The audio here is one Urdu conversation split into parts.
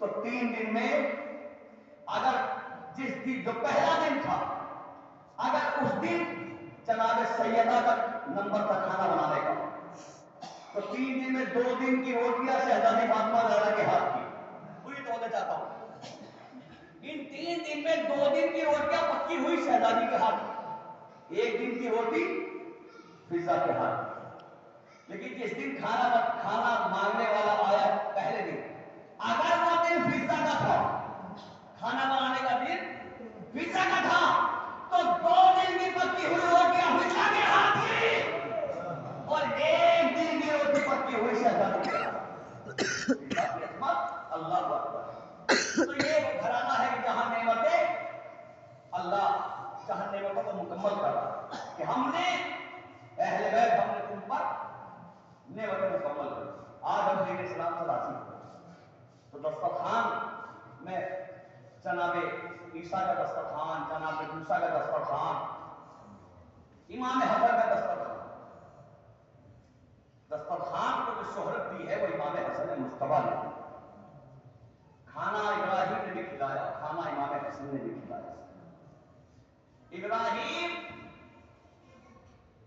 تو 3 دن میں اگر جس دن جو پہلا دن تھا اگر اس دن جناب سیدہ کا نمبر تھا کھانا بنانے کا تو 3 دن میں 2 دن کی روٹیاں شہزادی فاطمہ زہرا کے ہاتھ کی پوری توجہ چاہتا ہوں. ان 3 دن میں 2 دن کی روٹیاں پکی ہوئی شہزادی کے ہاتھ کی, 1 دن کی روٹی فضا کے ہاتھ. لیکن جس دن کھانا مانگنے والا آیا پہلے دن اگر وہ دن فضا کا تھا, کھانا بنانے کا دن فضا کا تھا تو 2 دن کی پکی ہوئی روٹیاں فضا کے ہاتھ کی اور 1 دن کی روٹی پکی ہوئی شہزادی کے ہاتھ. اللہ اکبر. تو یہ گھرانہ ہے کہ جہاں نعمتیں اللہ جہاں نعمتوں کو مکمل کر رہا کہ ہم نے اہل بیت ہم نے تم پر نعمتیں مکمل کر. آج ہم دین اسلام سے راضی ہو تو دسترخوان میں جناب عیسیٰ کا دسترخوان, جناب موسیٰ کا دسترخوان, امام حسن کا دسترخوان کو جو شہرت دی ہے وہ امام حسن مجتبیٰ نے. کھانا ابراہیم نے بھی کھلایا, کھانا امام حسن نے بھی کھلایا. ابراہیم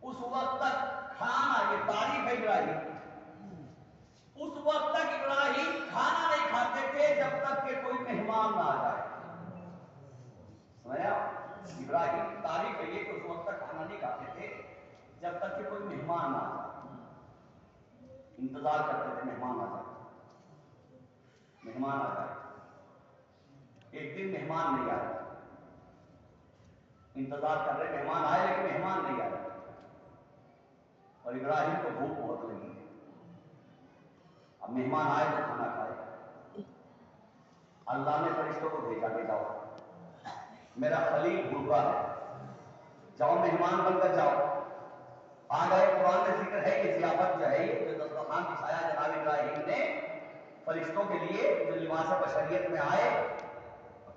اس وقت تک کھانا, یہ تعریف ہے ابراہیم, اس وقت تک ابراہیم کھانا نہیں کھاتے تھے جب تک کہ کوئی مہمان نہ آ جائے. سمجھا؟ ابراہیم کی تعریف ہے یہ کہ اس وقت تک کھانا نہیں کھاتے تھے جب تک کہ کوئی مہمان نہ آ جائے. انتظار کرتے تھے مہمان آ جائے, مہمان آ جائے. ایک دن مہمان نہیں آئے, انتظار کر رہے مہمان آئے لیکن مہمان نہیں آئے اور ابراہیم کو بھوک بہت لگی. اب مہمان آئے تو کھانا کھائے. اللہ نے فرشتوں کو بھیجا کہ جاؤ میرا خلیل بھوکا ہے, جاؤ مہمان بن کر جاؤ. آ گئے. قرآن میں ذکر ہے کہ ضیافت جو ہے یہ جو دسترخوان بچھایا جناب ابراہیم نے فرشتوں کے لیے جو لباس بشریت میں آئے.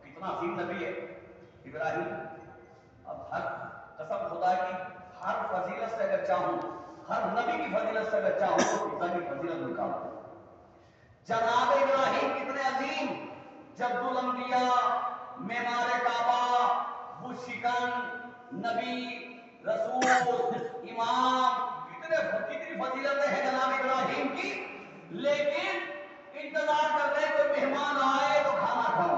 کتنا عظیم نبی ہے ابراہیم. اب ہر قسم خدا کی ہر فضیلت سے اگر چاہوں, ہر نبی کی فضیلت سے اگر چاہوں تو خدا کی فضیلت نکالوں. جناب ابراہیم کتنے عظیم, جد الانبیاء, معمار کعبہ, بشکن, نبی, رسول, امام, کتنی فضیلتیں ہیں جناب ابراہیم کی. لیکن انتظار کر رہے کوئی مہمان آئے تو کھانا کھاؤ,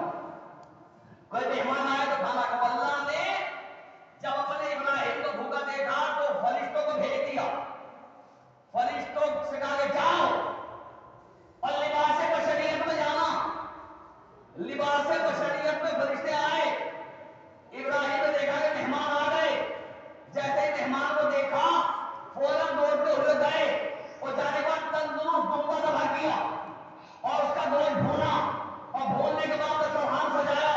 کوئی مہمان آئے تو کھانا کھاؤ. اللہ نے جب اپنے ابراہیم کو بھوکا دیکھا تو فرشتوں کو بھیج دیا. فرشتوں سے کہا کہ جاؤ اور لباس بشریت میں جانا. لباس بشریت میں فرشتے آئے. ابراہیم نے دیکھا کہ مہمان آ گئے. جیسے ہی مہمان کو دیکھا فوراً دوڑتے ہوئے گئے اور جانے بعد تندور دمبا دبا کیا اور اس کا گوشت بھونا اور بھوننے کے بعد دسترخوان سجایا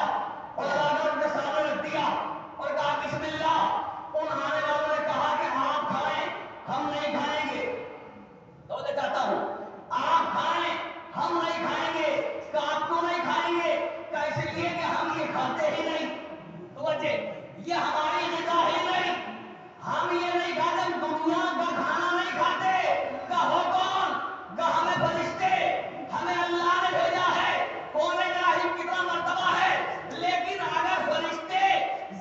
اور اللہ نے ان کے سامنے رکھ دیا اور کہا بسم اللہ. ان آنے والوں نے کہا کہ آپ کھائیں ہم نہیں کھائیں گے. تو میں چاہتا ہوں آپ کھائیں ہم نہیں کھائیں گے. کہا آپ کیوں نہیں کھائیں گے؟ کہا اس لیے کہ ہم یہ کھاتے ہی نہیں. تو بچے یہ ہماری غذا ہی نہیں, ہم یہ نہیں کھاتے, ہم دنیا کا کھانا نہیں کھاتے. کہو کون؟ کہ ہمیں فرشتے, ہمیں اللہ نے بھیجا ہے. کون ابراہیم کتنا مرتبہ ہے, لیکن اگر فرشتے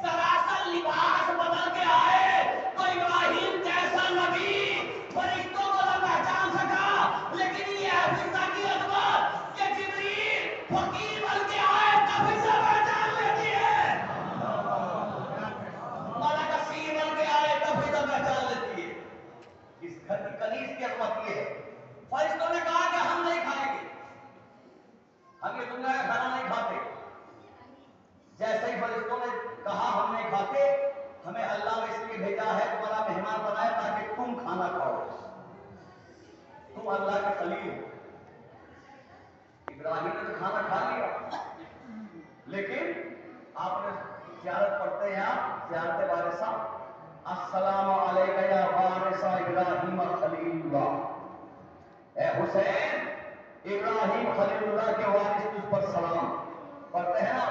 ذرا سا لباس بدل کے آئے تو ابراہیم جیسا نبی فرشتوں کو نہ پہچان سکا. لیکن یہ ہے فضا کی عظمت کہ جبریل فقیر بن کے آئے تو فضا پہچان لیتی ہے, ملک اسیر بن کے آئے تو فضا پہچان لیتی ہے. اس گھر کی کنیز کی عظمت یہ ہے. فرشتوں نے کہا کہ ہم نہیں کھائیں گے, ہم یہ دنیا کا کھانا نہیں کھاتے. جیسے ہی فرشتوں نے کہا ہم نہیں کھاتے, ہمیں اللہ نے اس لیے بھیجا ہے تمہارا مہمان بنایا تاکہ تم کھانا کھاؤ. تم اللہ کے خلیل ہو. ابراہیم نے تو کھانا کھا لیا لیکن آپ نے زیارت پڑھتے ہیں, آپ زیارت وارثہ, السلام علیکم یا وارث ابراہیم خلیل اللہ. اے حسین ابراہیم خلیل اللہ کے وارث تجھ پر سلام. پڑھتے ہیں نا.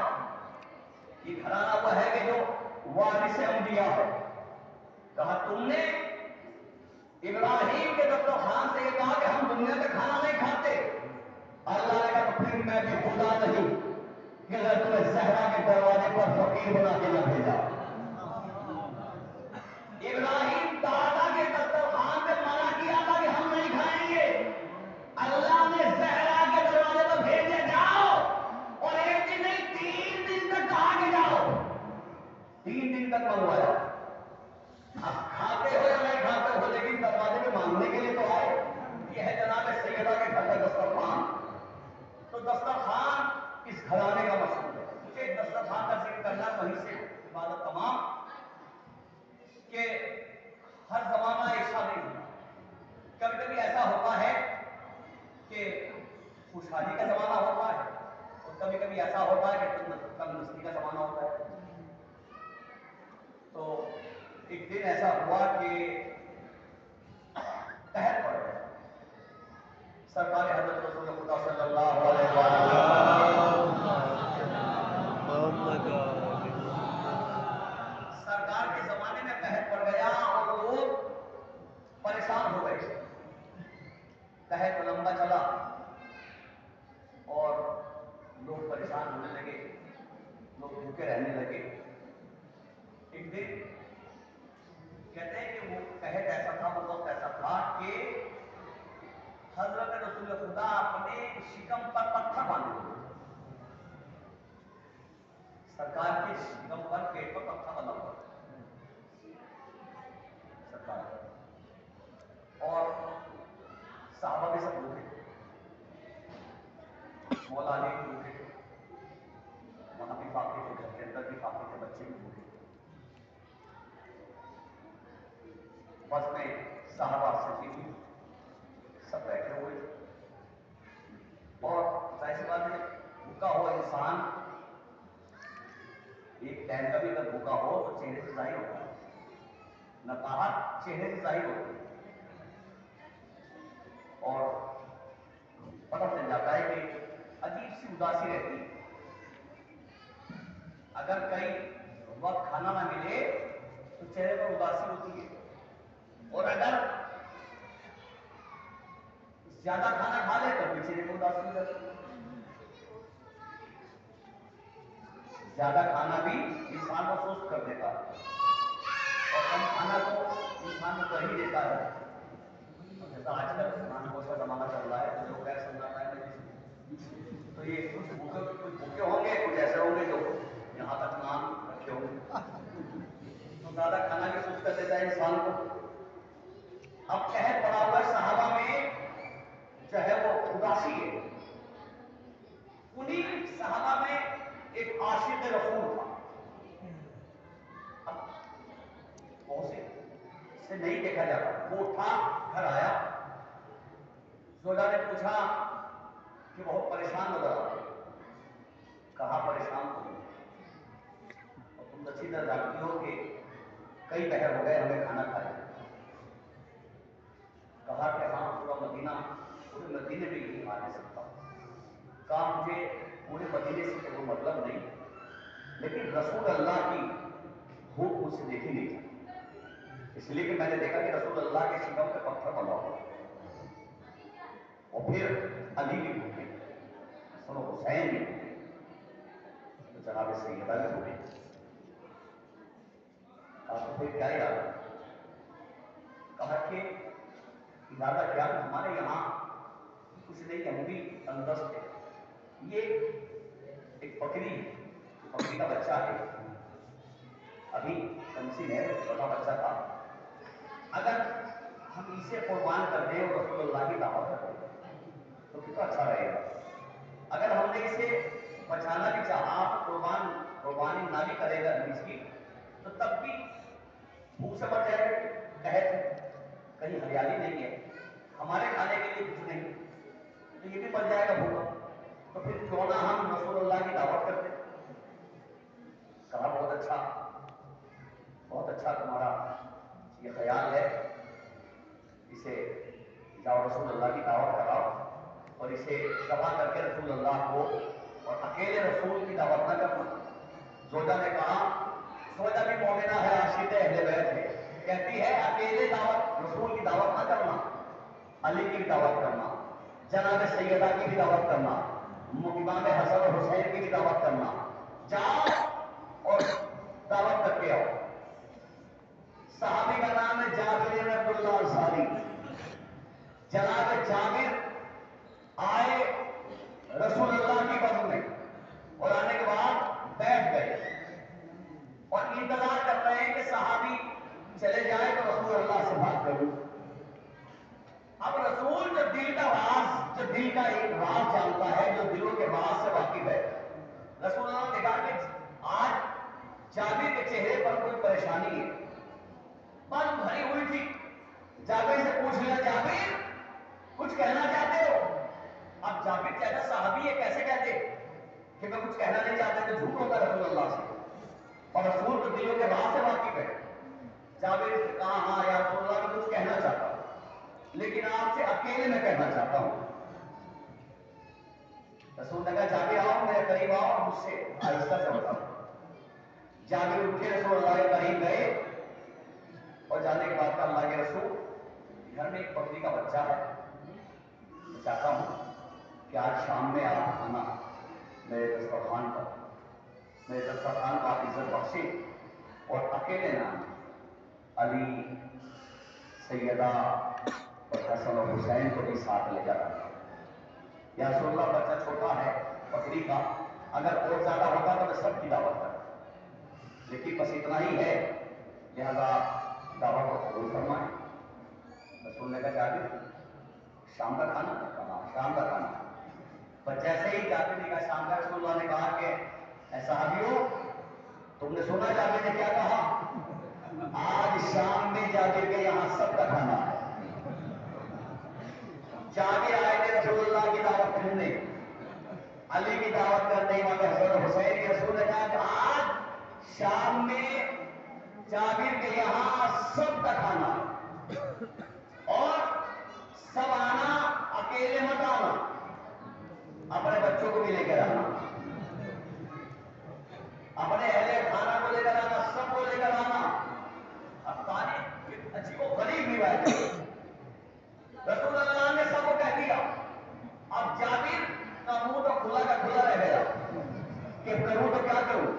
یہ گھرانہ وہ ہے کہ جو وارث انبیاء ہے. کہا تم نے ابراہیم کے دسترخوان سے یہ کہا کہ ہم دنیا کا کھانا نہیں کھاتے. اللہ نے کہا تو پھر لیکن میں بھی خدا نہیں کہ اگر تمہیں زہرا کے دروازے پر فقیر بنا کے نہ بھیجا۔ ابراہیم دادا کے دسترخوان پہ منع کیا تھا کہ ہم نہیں کھائیں گے، اللہ نے زہرا کے دروازے پر بھیجے جاؤ، اور ایک دن نہیں 3 دن تک کہا کہ جاؤ، 3 دن تک منگوایا۔ اب کھاتے ہو یا نہیں کھاتے ہو لیکن دروازے میں مانگنے کے لیے تو آئے۔ یہ ہے جناب سیدہ کے گھر کا دسترخوان۔ تو دسترخوان اس گھرانے کا مقصود ہے۔ مجھے دسترخوان کا ذکر کرنا وہیں سے عبادت تمام کہ ہر زمانہ ایک سا نہیں ہوتا۔ کبھی کبھی ایسا ہوتا ہے کہ خوشحالی کا زمانہ ہوتا ہے اور کبھی کبھی ایسا ہوتا ہے کہ تنگدستی کا زمانہ ہوتا ہے۔ تو ایک دن ایسا ہوا کہ قحط پڑ گیا۔ سرکار حضرت رسول خدا صلی اللہ علیہ وسلم سرکار کے زمانے میں قحط پڑ گیا اور لوگ پریشان ہو گئے۔ قحط لمبا چلا اور لوگ پریشان ہونے لگے، لوگ بھوکے رہنے لگے۔ ایک دن کہتے ہیں کہ وہ قحط ایسا تھا، وہ وقت ایسا تھا کہ حضرت رسول خدا اپنے شکم پر پتھر باندھے ہوئے، سرکار کے شکم پر پیٹ پر پتھر بندھا ہوا سرکار، اور صحابہ بھی سب بھوکے، مولا علی بھی بھوکے، وہاں بھی فاقے تھے، گھر کے اندر بھی فاقے تھے، بچے بھی بھوکے۔ بس میں صحابہ سے بھی سب بیٹھے ہوئے، اور ظاہر سی بات ہے بھوکا ہوا انسان ایک ٹائم کا بھی اگر بھوکا ہو تو چہرے سے ظاہر ہوتا ہے، نقاہت چہرے سے ظاہر ہوتی ہے، اور پتہ چل جاتا ہے کہ عجیب سی اداسی رہتی ہے۔ اگر کئی وقت کھانا نہ ملے تو چہرے پر اداسی ہوتی ہے، اور اگر زیادہ کھانا کھا لے تو بھی چہرے پر اداسی ہو جاتی ہے۔ زیادہ کھانا بھی انسان کو سست کر دیتا ہے، اور کم کھانا تو انسان کو کر ہی دیتا ہے۔ جیسا آج کل نان گوشت کا زمانہ چل رہا ہے تو لوگ ایسا سمجھاتا ہے تو یہ کچھ بھوکے ہوں گے، کچھ ایسے ہوں گے جو یہاں تک نان رکھے ہوں گے، تو زیادہ کھانا بھی سست کر دیتا ہے انسان کو۔ اب قحط پڑا ہوا ہے، صحابہ میں جو ہے وہ اداسی ہے۔ انہیں صحابہ میں ایک عاشق رسول تھا، اب بہت سے نہیں دیکھا جاتا، وہ اٹھا گھر آیا، زوجہ نے پوچھا کہ بہت پریشان نظر آ رہا، کہا پریشان تو اور تم اچھی طرح جانتی ہو کہ کئی پہر ہو گئے ہمیں کھانا کھائے۔ کہا کہ ہاں پورے مدینے میں یہی حال ہے سب کا۔ کہا مجھے پورے مدینے سے کوئی مطلب نہیں، لیکن رسول اللہ کی بھوک مجھ سے دیکھی نہیں جاتی، اس لیے کہ میں نے دیکھا کہ رسول اللہ کے شکم پہ پتھر بندھا ہوا، اور پھر علی بھی بھوکے، حسن و حسین بھی بھوکے، تو جناب سیدہ بھی بھوکے۔ کہا تو پھر کیا ارادہ؟ کہا کہ ارادہ کیا کہ ہمارے یہاں کچھ نہیں، ہم بھی تندرست ہے، یہ ایک بکری ہے، بکری کا بچہ ہے، ابھی کمسن ہے، چھوٹا بچہ تھا، اگر ہم اسے قربان کر دیں اور رسول اللہ کی دعوت کر دیں تو کتنا اچھا رہے گا۔ اگر ہم نے اسے بچانا بھی چاہا، قربانی نہ بھی کرے گا اس کی، تو تب بھی بھوک سے مر جائے گا، قحط ہے، کہیں ہریالی نہیں ہے، ہمارے کھانے کے لیے کچھ نہیں، تو یہ بھی مر جائے گا بھوکا، تو پھر کیوں نہ ہم رسول اللہ کی دعوت کرتے۔ کہا بہت اچھا تمہارا یہ خیال ہے، اسے جاؤ رسول اللہ کی دعوت کراؤ، اور اسے ذبح کر کے رسول اللہ کو، اور اکیلے رسول کی دعوت نہ کرنا۔ زوجہ نے کہا، زوجہ بھی مومنہ ہے، عاشق اہل بیت ہے، کہتی ہے اکیلے رسول کی دعوت نہ کرنا، علی کی بھی دعوت کرنا، جناب سیدہ کی بھی دعوت کرنا، امام حسن اور حسین کی بھی دعوت کرنا، جاؤ اور دعوت کر کے آؤ۔ صحابی کا نام ہے جابر بن عبداللہ انصاری۔ جناب جابر آئے رسول اللہ کی بزم میں اور آنے کے بعد بیٹھ گئے اور انتظار کر رہے ہیں کہ صحابی چلے جائے تو رسول اللہ سے بات کروں۔ اب رسول جو دل کا راز، جو دل کا ایک راز جانتا ہے، جو دلوں کے راز سے واقف ہے، رسول اللہ نے کہا کہ آج جابر کے چہرے پر کوئی پریشانی ہے، بات بھری ہوئی تھی۔ جابر سے پوچھ لیا، جابر کچھ کہنا چاہتے ہو؟ اب جابر کہتا صحابی یہ کیسے کہتے کہ میں کچھ کہنا نہیں چاہتا، تو جھوٹ ہوتا رسول اللہ سے، اور رسول تو دلوں کے راز سے واقف ہے۔ جابر سے کہا ہاں یا رسول اللہ میں کچھ کہنا چاہتا ہوں لیکن آپ سے اکیلے میں کہنا چاہتا ہوں۔ رسول نے کہا جابر آؤ میرے قریب آؤ اور مجھ سے آہستہ سے بتاؤ۔ جابر اٹھے رسول اللہ کے قریب گئے اور جانے کے بعد کہا اللہ کے رسول گھر میں ایک بکری کا بچہ ہے، میں چاہتا ہوں کہ آج شام میں آپ کھانا میرے دسترخوان پر، میرے دسترخوان کو آپ عزت بخشیں اور اکیلے نہ علی، سیدہ اور حسن اور حسین کو بھی ساتھ لے کر آنا۔ یا رسول اللہ بچہ چھوٹا ہے بکری کا، اگر اور زیادہ ہوتا تو میں سب کی دعوت کرتا، لیکن بس اتنا ہی ہے لہذا دعوت کو قبول فرمائیں۔ رسول نے کہا جابر شام کا کھانا؟ کہا شام کا کھانا۔ بس جیسے ہی جابر نے کہا شام کا، رسول اللہ نے کہا کہ اے صحابیو تم نے سنا جابر نے کیا کہا؟ آج شام میں جابر کے یہاں سب کا کھانا ہے۔ جابر آئے تھے رسول اللہ کی دعوت کرنے، علی کی دعوت کرنے، امام حسن اور حسین کی۔ رسول نے کہا کہ آج شام میں جابر کے یہاں سب کا کھانا اور سب آنا، اکیلے مت آنا، اپنے بچوں کو بھی لے کر آنا، اپنے اہل خانہ کو لے کر آنا، سب کو لے کر آنا۔ اب تاریخ عجیب و غریب روایت ہے، رسول اللہ نے سب کو کہہ دیا۔ اب جابر کا منہ تو کھلا کا کھلا رہ گیا کہ کروں تو کیا کروں،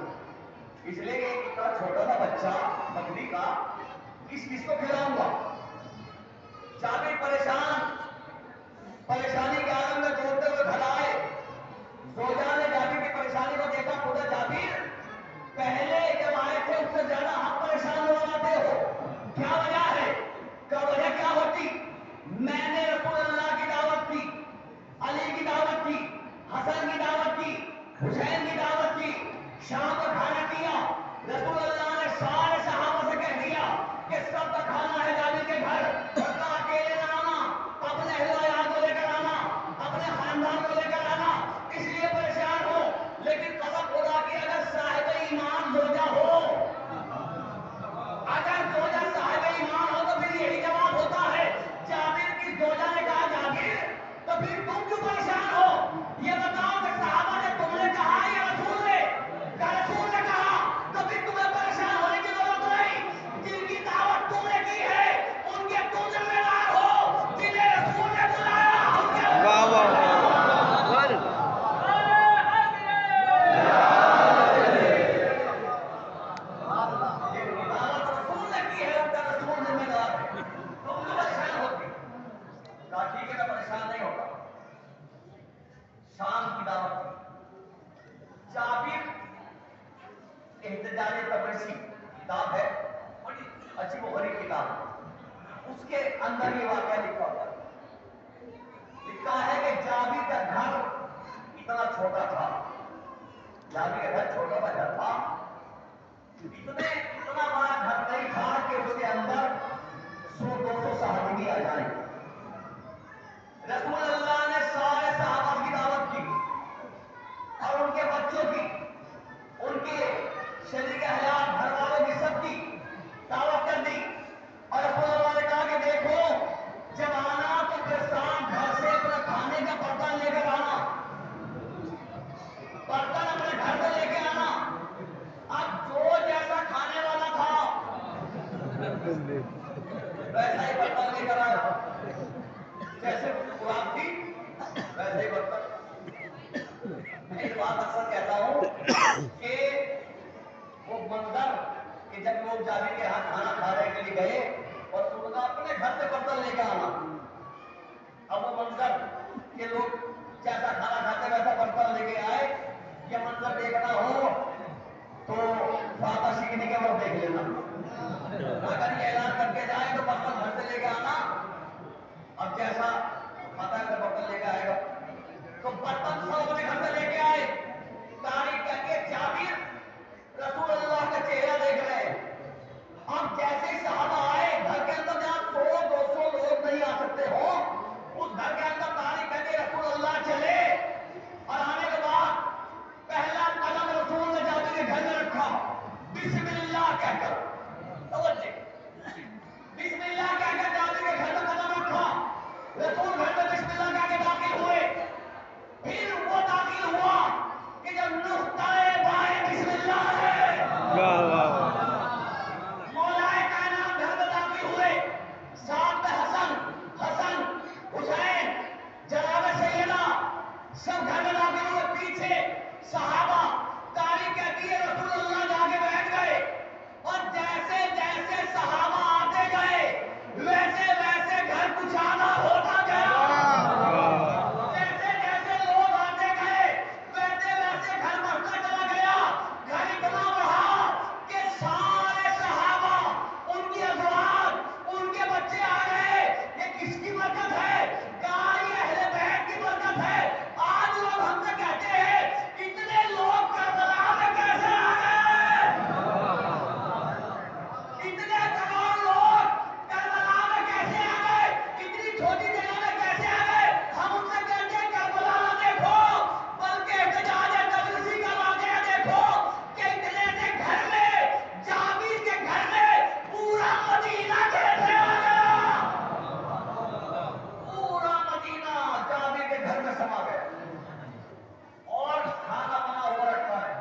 اس لیے کہ اتنا چھوٹا سا بچہ بکری کا کس کو کھلاؤں گا۔ جابر پریشانی کے عالم میں دوڑتے ہوئے گھر آئے۔ زوجہ نے جابر کی پریشانی کو دیکھا، خدا جابر پہلے جب آئے تھے اس سے زیادہ آپ پریشان ہو جاتے ہو، کیا وجہ ہے؟ کیا وجہ کیا ہوتی؟ میں نے رسول اللہ کی دعوت کی، علی کی دعوت کی، حسن کی دعوت کی، حسین کی دعوت کی، شام کا کھانا کیا۔ رسول اللہ نے سارے صحابہ سے کہہ دیا کہ سب کا کھانا ہے جابر کے گھر، ورنہ اکیلے نہ آنا، اپنے اہل عیال کو لے کر آنا، اپنے خاندان کو لے کر آنا، اس لیے پریشان ہو۔ لیکن قسم خدا کی اگر صاحب ایمان زوجہ ہو، اگر زوجہ صاحب ایمان ہو تو پھر یہی جواب ہوتا ہے۔ جابر کی زوجہ نے کہا جابر تو پھر تم کیوں پریشان ہو؟ یہ بتاؤ کہ صحابہ نے تم نے کہا یا رسول نے؟ کہ رسول نے کہا تو پھر تمہیں پریشان ہونے کی ضرورت نہیں۔ جن کی دعوت تم نے کی ہے ان کے تم ذمہ دار ہو، جنہیں رسول نے بلایا ان کے ٹھیک ہے میں پریشان نہیں ہوتا۔ شام کی دعوت کی، جابر احتجاج تبریزی کتاب ہے، بڑی عجیب و غریب کتاب ہے، اس کے اندر یہ واقعہ لکھا ہوا ہے۔ لکھا ہے کہ جابر کا گھر اتنا چھوٹا تھا، جابر کا گھر چھوٹا سا گھر تھا، اتنا بڑا گھر نہیں تھا کہ اس کے اندر 100-200 صحابی آ جائیں۔ رسول اللہ نے سارے صحابہ کی دعوت کی اور ان کے بچوں کی، ان کے شریک احیان گھر والوں کی، سب کی دعوت کر دی۔ اور رسول اللہ نے کہا کہ دیکھو جب آنا تو پھر شام گھر سے اپنے کھانے کا برتن لے کر آنا، برتن اپنے گھر سے لے کے آنا۔ اب جو جیسا کھانے والا تھا ویسا ہی برتن لے کر آیا، جیسے خوراک تھی میں یہ بات اکثر کہتا ہوں کہ وہ منظر کہ جب لوگ جابر کے ہاتھ کھانا کھانے کے لیے گئے اور سنگا اپنے گھر سے برتن لے کے آنا، اب وہ منظر کہ لوگ جیسا کھانا کھاتے ویسا برتن لے کے آئے، یہ منظر دیکھنا ہو تو فاتح سیکھنے کے وقت دیکھ لینا، اگر یہ اعلان کر کے جائے تو برتن گھر سے لے کے آنا، اب جیسا فاتح کا برتن لے کے آئے گا تو برتن سب اپنے گھر سے لے کے آئے، تاریخ کر کے جابر رسول اللہ کا چہرہ دیکھ رہے ہیں۔ اب جیسے ہی صحابہ آئے گھر کے اندر جہاں 100-200 لوگ نہیں آ سکتے ہو، اس گھر کے اندر تاریخ کر کے رسول اللہ چلے اور آنے کے بعد پہلا قدم رسول نے جابر کے گھر میں رکھا، بسم اللہ کہہ کر، توجہ، بسم اللہ کہہ کر جابر کے گھر میں قدم رکھا، رسول گھر میں بسم اللہ کہہ کے داخل ہوئے، پھر وہ داخل ہوا کہ جب نقطۂ بائیں بسم اللہ ہے، مولائے کائنات گھر میں داخل ہوئے، ساتھ میں حسن حسین جناب سیدہ سب گھر میں داخل ہوئے، پیچھے صحابہ، تاریخ کہتی ہے رسول اللہ جا کے بیٹھ گئے اور جیسے جیسے صحابہ آتے گئے ویسے ویسے گھر کچھانا ہوتا گیا، جیسے جیسے لوگ آتے گئے ویسے ویسے گھر بڑھتا چلا گیا، گھر اتنا بڑھا کہ سارے صحابہ، ان کی ازواج، ان کے بچے آ گئے، یہ کس کی برکت ہے؟ کہا یہ اہل بیت کی برکت ہے۔ آج لوگ ہم سے کہتے ہیں اتنے لوگ کربلا میں کیسے آ گئے؟ اتنے کروڑ لوگ کربلا میں کیسے آ گئے؟ اتنی چھوٹی جگہ میں کیسے آ گئے؟ ہم ان سے کہتے ہیں کربلا نہ دیکھو بلکہ احتجاج تبریزی کا واقعہ دیکھو کہ اتنے سے گھر میں، جابر کے گھر میں پورا مدینہ کیسے آ گیا؟ پورا مدینہ جابر کے گھر میں سما گیا اور کھانا بنا ہوا رکھا ہے۔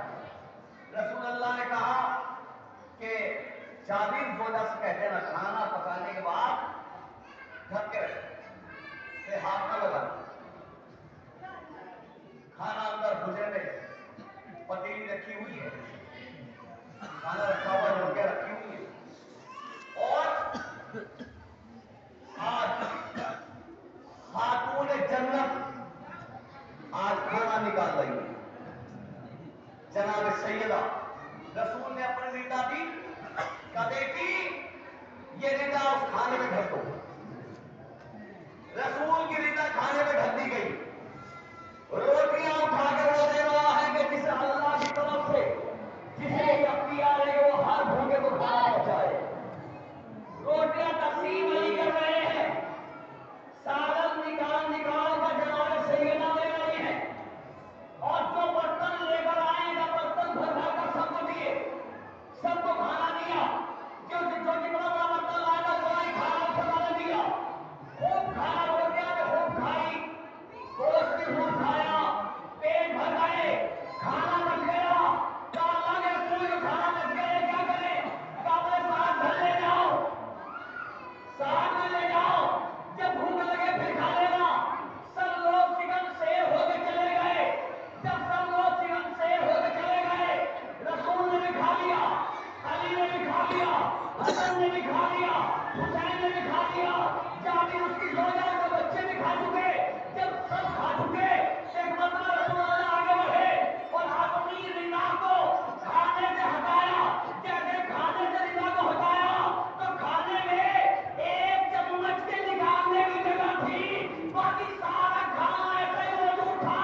رسول اللہ نے کہا کہ جابر زوجہ سے کہتے ہیں نا کھانا پکانے کے بعد ڈھک کے رکھے، پھر ہاتھ نہ لگانا، کھانا اندر بھجے میں پتیلی رکھی ہوئی ہے، کھانا رکھا ہوا روٹیاں رکھی ہوئی ہے اور آج خاتون جنت آج کھانا نکال رہی ہے، جناب سیدہ رسول نے اپنی رضا دی کہ بیٹی یہ رضا اس کھانے میں ڈھک دو، رسول کی رضا کھانے میں ڈھک دی گئی، روٹیاں اٹھا کر وہ دے رہا ہے کہ جسے اللہ کی طرف سے جسے یہ اختیار ہے کہ وہ ہر بھوکے کو کھانا پہنچائے، روٹیاں تقسیم نہیں کر رہے ہیں، سالن نکال کر جناب سیدہ دے رہی ہیں اور جو برتن لے کر آئے گا برتن بھر کر سب کو دیے، سب کو کھانا دیا، جو جتنا بڑا برتن لائے گا اتنا ہی کھانا اس نے دیا، خوب کھانا، روٹیاں نے خوب کھائی، گوشت بھی خوب کھایا، پیٹ بھر گئے، کھانا بچ گیا، تو اللہ کے رسول کو کھانا بچ گئے کیا کریں؟ تو اپنے ساتھ گھر لے جاؤ، ساتھ میں لے جاؤ، جب بھوک لگے پھر کھا لینا۔ سب لوگ چکن سیر ہو کے چلے گئے، جب سب لوگ چکن سیر ہو کے چلے گئے رسول نے بھی کھا لیا، علی نے بھی کھا لیا، حسن نے بھی کھا لیا، حسین نے بھی کھا لیا، جابر اس کی زوجہ کے بچے بھی کھا چکے، جب سب کھا چکے ایک مرتبہ رسول اللہ آگے بڑھے اور اپنی رضا کو کھانے سے ہٹایا، جیسے کھانے سے رضا کو ہٹایا تو کھانے میں ایک چمچ کے نکالنے کی جگہ تھی، باقی سارا کھانا ایسے ہی موجود تھا،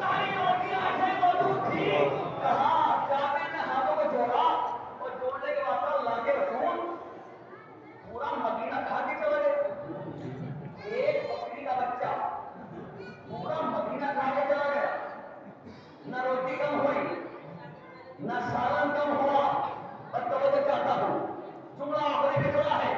ساری روٹیاں ایسے ہی موجود تھی۔ کہاں جابر نے ہاتھوں کو جوڑا اور جوڑنے کے بعد اللہ کے رسول پورا مدینہ کھا کے چلا گیا، ایک بکری کا بچہ پورا مدینہ کھا کے چلا گیا، نہ روٹی کم ہوئی نہ سالن کم ہوا، اور توجہ چاہتا ہوں جملہ آخری پہ چلا ہے